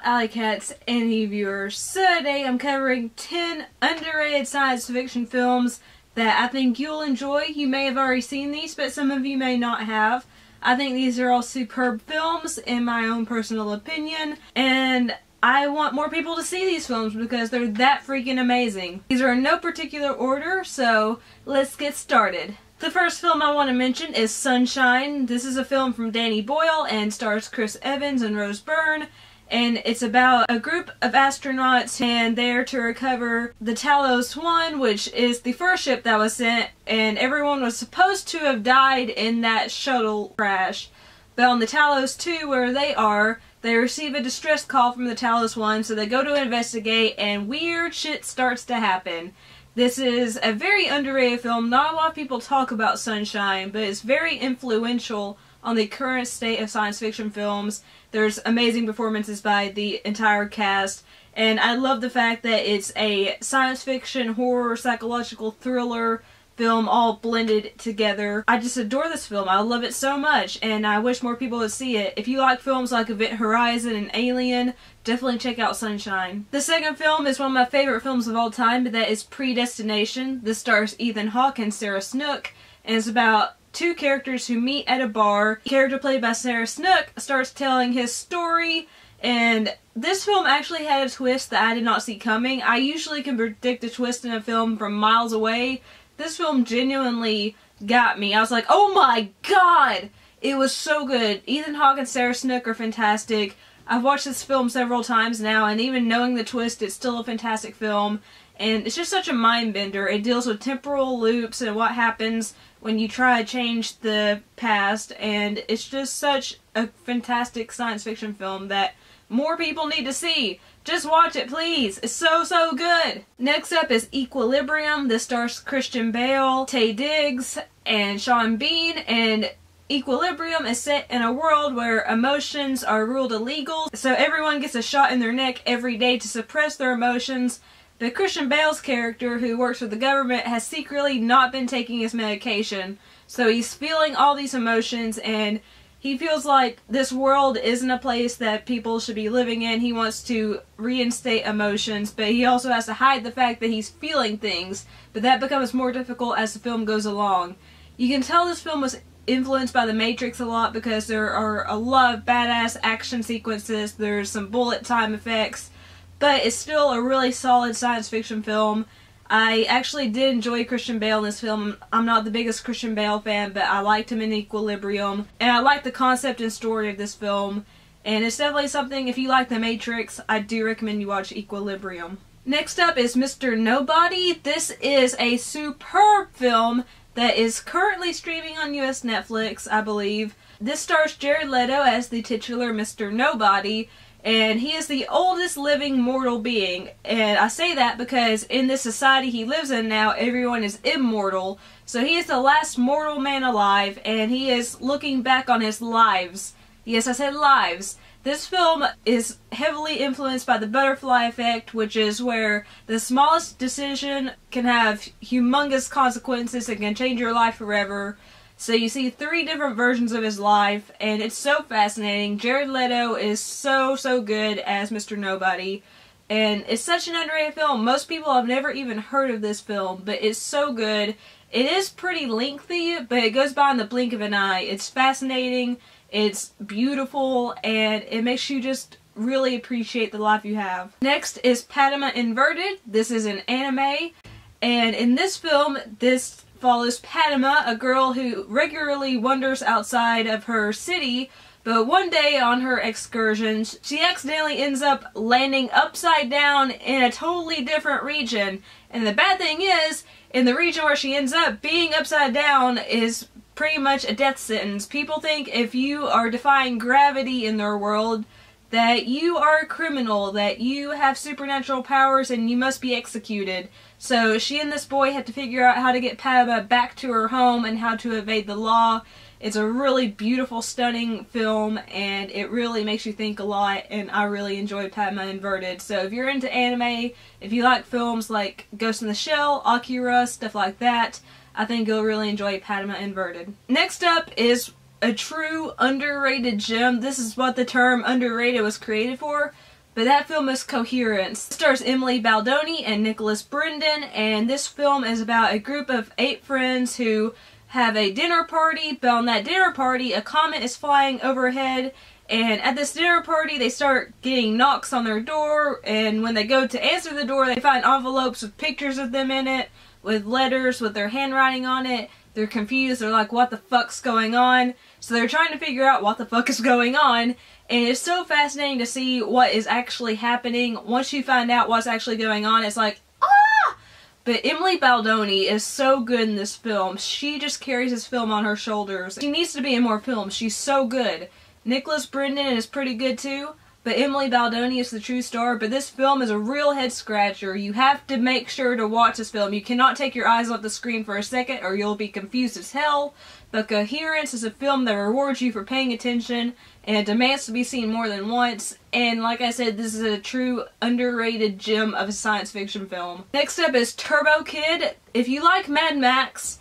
Alycat's Indie Viewers. So today I'm covering 10 underrated science fiction films that I think you'll enjoy. You may have already seen these, but some of you may not have. I think these are all superb films in my own personal opinion, and I want more people to see these films because they're that freaking amazing. These are in no particular order, so let's get started. The first film I want to mention is Sunshine. This is a film from Danny Boyle and stars Chris Evans and Rose Byrne. And it's about a group of astronauts and they're to recover the Talos 1, which is the first ship that was sent, and everyone was supposed to have died in that shuttle crash. But on the Talos 2, where they receive a distress call from the Talos 1, so they go to investigate and weird shit starts to happen. This is a very underrated film. Not a lot of people talk about Sunshine, but it's very influential on the current state of science fiction films. There's amazing performances by the entire cast, and I love the fact that it's a science fiction, horror, psychological thriller film all blended together. I just adore this film. I love it so much, and I wish more people would see it. If you like films like Event Horizon and Alien, definitely check out Sunshine. The second film is one of my favorite films of all time, but that is Predestination. This stars Ethan Hawke and Sarah Snook, and it's about two characters who meet at a bar. The character played by Sarah Snook starts telling his story, and this film actually had a twist that I did not see coming. I usually can predict a twist in a film from miles away. This film genuinely got me. I was like, oh my god! It was so good. Ethan Hawke and Sarah Snook are fantastic. I've watched this film several times now, and even knowing the twist, it's still a fantastic film. And it's just such a mind bender. It deals with temporal loops and what happens when you try to change the past, and it's just such a fantastic science fiction film that more people need to see. Just watch it, please. It's so good. Next up is Equilibrium. This stars Christian Bale, Taye Diggs, and Sean Bean, and Equilibrium is set in a world where emotions are ruled illegal, so everyone gets a shot in their neck every day to suppress their emotions. But Christian Bale's character, who works for the government, has secretly not been taking his medication. So he's feeling all these emotions, and he feels like this world isn't a place that people should be living in. He wants to reinstate emotions, but he also has to hide the fact that he's feeling things. But that becomes more difficult as the film goes along. You can tell this film was influenced by The Matrix a lot because there are a lot of badass action sequences. There's some bullet time effects. But it's still a really solid science fiction film. I actually did enjoy Christian Bale in this film. I'm not the biggest Christian Bale fan, but I liked him in Equilibrium. And I like the concept and story of this film. And it's definitely something, if you like The Matrix, I do recommend you watch Equilibrium. Next up is Mr. Nobody. This is a superb film that is currently streaming on US Netflix, I believe. This stars Jared Leto as the titular Mr. Nobody, and he is the oldest living mortal being. And I say that because in this society he lives in now, everyone is immortal. So he is the last mortal man alive, and he is looking back on his lives. Yes, I said lives. This film is heavily influenced by the butterfly effect, which is where the smallest decision can have humongous consequences and can change your life forever. So you see 3 different versions of his life, and it's so fascinating. Jared Leto is so good as Mr. Nobody, and it's such an underrated film. Most people have never even heard of this film, but it's so good. It is pretty lengthy, but it goes by in the blink of an eye. It's fascinating, it's beautiful, and it makes you just really appreciate the life you have. Next is Panama Inverted. This is an anime, and in this film, this follows Panama, a girl who regularly wanders outside of her city, but one day on her excursions, she accidentally ends up landing upside down in a totally different region. And the bad thing is, in the region where she ends up, being upside down is pretty much a death sentence. People think if you are defying gravity in their world, that you are a criminal, that you have supernatural powers and you must be executed. So she and this boy had to figure out how to get Panama back to her home and how to evade the law. It's a really beautiful, stunning film, and it really makes you think a lot, and I really enjoyed Panama Inverted. So if you're into anime, if you like films like Ghost in the Shell, Akira, stuff like that, I think you'll really enjoy Panama Inverted. Next up is a true underrated gem. This is what the term underrated was created for. but that film is Coherence. It stars Emily Baldoni and Nicholas Brendon, and this film is about a group of 8 friends who have a dinner party, but on that dinner party a comet is flying overhead, and at this dinner party they start getting knocks on their door, and when they go to answer the door they find envelopes with pictures of them in it, with letters with their handwriting on it. They're confused, they're like, what the fuck's going on? So they're trying to figure out what the fuck is going on, and it's so fascinating to see what is actually happening. Once you find out what's actually going on, it's like, ah! But Emily Baldoni is so good in this film. She just carries this film on her shoulders. She needs to be in more films. She's so good. Nicholas Brendon is pretty good too, but Emily Baldoni is the true star. But this film is a real head scratcher. You have to make sure to watch this film. You cannot take your eyes off the screen for a second or you'll be confused as hell. But Coherence is a film that rewards you for paying attention and demands to be seen more than once. And like I said, this is a true underrated gem of a science fiction film. Next up is Turbo Kid. If you like Mad Max,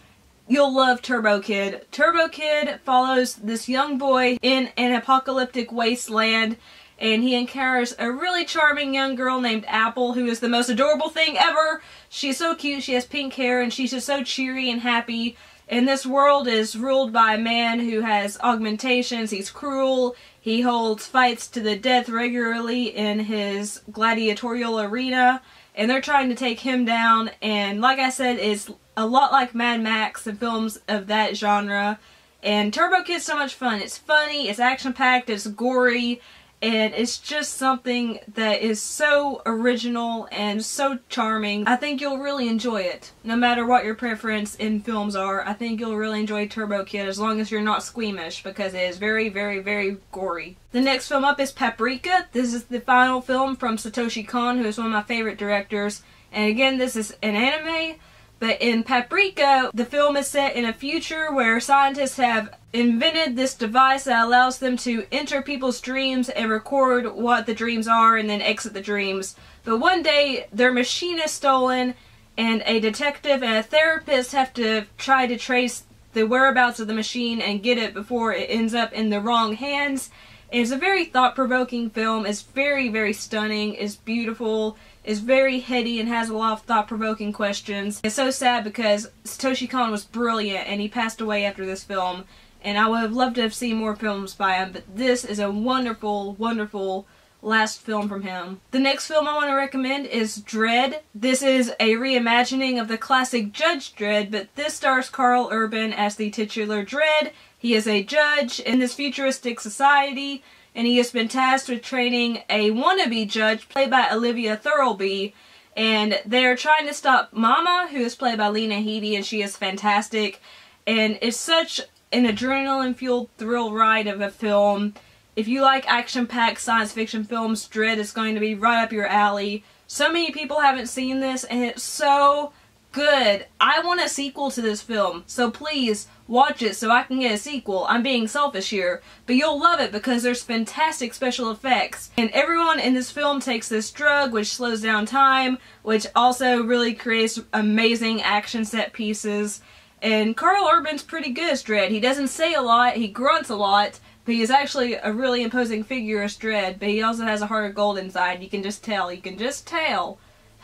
you'll love Turbo Kid. Turbo Kid follows this young boy in an apocalyptic wasteland, and he encounters a really charming young girl named Apple, who is the most adorable thing ever. She's so cute, she has pink hair, and she's just so cheery and happy. And this world is ruled by a man who has augmentations. He's cruel. He holds fights to the death regularly in his gladiatorial arena. And they're trying to take him down. And like I said, it's a lot like Mad Max and films of that genre. And Turbo Kid's so much fun. It's funny, it's action-packed, it's gory. And it's just something that is so original and so charming. I think you'll really enjoy it. No matter what your preference in films are, I think you'll really enjoy Turbo Kid as long as you're not squeamish, because it is very, very, very gory. The next film up is Paprika. This is the final film from Satoshi Kon, who is one of my favorite directors. And again, this is an anime. But in Paprika, the film is set in a future where scientists have invented this device that allows them to enter people's dreams and record what the dreams are and then exit the dreams. But one day, their machine is stolen, and a detective and a therapist have to try to trace the whereabouts of the machine and get it before it ends up in the wrong hands. And it's a very thought-provoking film. It's very, very stunning. It's beautiful. It's very heady and has a lot of thought-provoking questions. It's so sad because Satoshi Kon was brilliant and he passed away after this film. And I would have loved to have seen more films by him, but this is a wonderful, wonderful last film from him. The next film I want to recommend is Dredd. This is a reimagining of the classic Judge Dredd, but this stars Karl Urban as the titular Dredd. He is a judge in this futuristic society, and he has been tasked with training a wannabe judge played by Olivia Thirlby, and they're trying to stop Mama, who is played by Lena Headey, and she is fantastic. And it's such an adrenaline-fueled thrill ride of a film. If you like action-packed science fiction films, Dredd is going to be right up your alley. So many people haven't seen this, and it's so good. I want a sequel to this film, so please watch it so I can get a sequel. I'm being selfish here, but you'll love it because there's fantastic special effects. And everyone in this film takes this drug which slows down time, which also really creates amazing action set pieces. And Karl Urban's pretty good as Dredd. He doesn't say a lot, he grunts a lot, but he is actually a really imposing figure as Dredd, but he also has a heart of gold inside. You can just tell. You can just tell.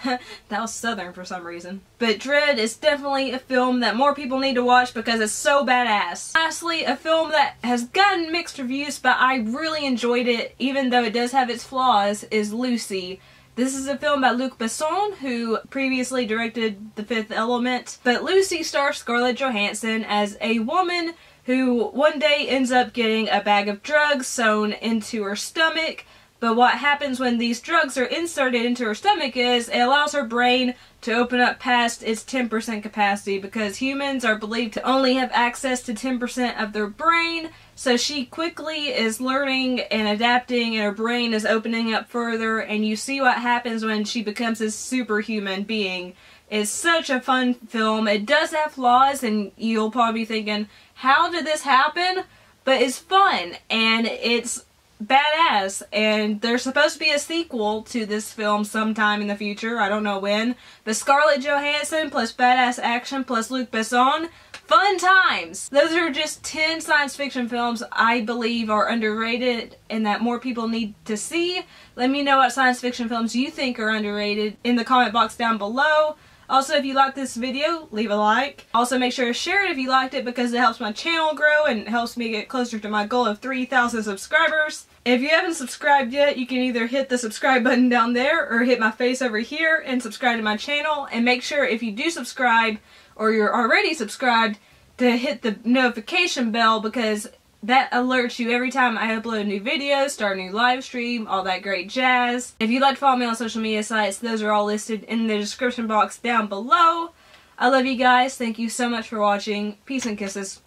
That was southern for some reason. But Dredd is definitely a film that more people need to watch because it's so badass. Lastly, a film that has gotten mixed reviews, but I really enjoyed it, even though it does have its flaws, is Lucy. This is a film by Luc Besson, who previously directed The Fifth Element. But Lucy stars Scarlett Johansson as a woman who one day ends up getting a bag of drugs sewn into her stomach. But what happens when these drugs are inserted into her stomach is it allows her brain to open up past its 10% capacity, because humans are believed to only have access to 10% of their brain. So she quickly is learning and adapting, and her brain is opening up further, and you see what happens when she becomes this superhuman being. It's such a fun film. It does have flaws, and you'll probably be thinking, how did this happen? But it's fun, and it's badass, and there's supposed to be a sequel to this film sometime in the future. I don't know when. But Scarlett Johansson plus badass action plus Luc Besson, Fun times! Those are just 10 science fiction films I believe are underrated and that more people need to see. Let me know what science fiction films you think are underrated in the comment box down below. Also, if you like this video, leave a like. Also, make sure to share it if you liked it because it helps my channel grow and helps me get closer to my goal of 3,000 subscribers. If you haven't subscribed yet, you can either hit the subscribe button down there or hit my face over here and subscribe to my channel. And make sure if you do subscribe or you're already subscribed to hit the notification bell because that alerts you every time I upload a new video, start a new live stream, all that great jazz. If you'd like to follow me on social media sites, those are all listed in the description box down below. I love you guys. Thank you so much for watching. Peace and kisses.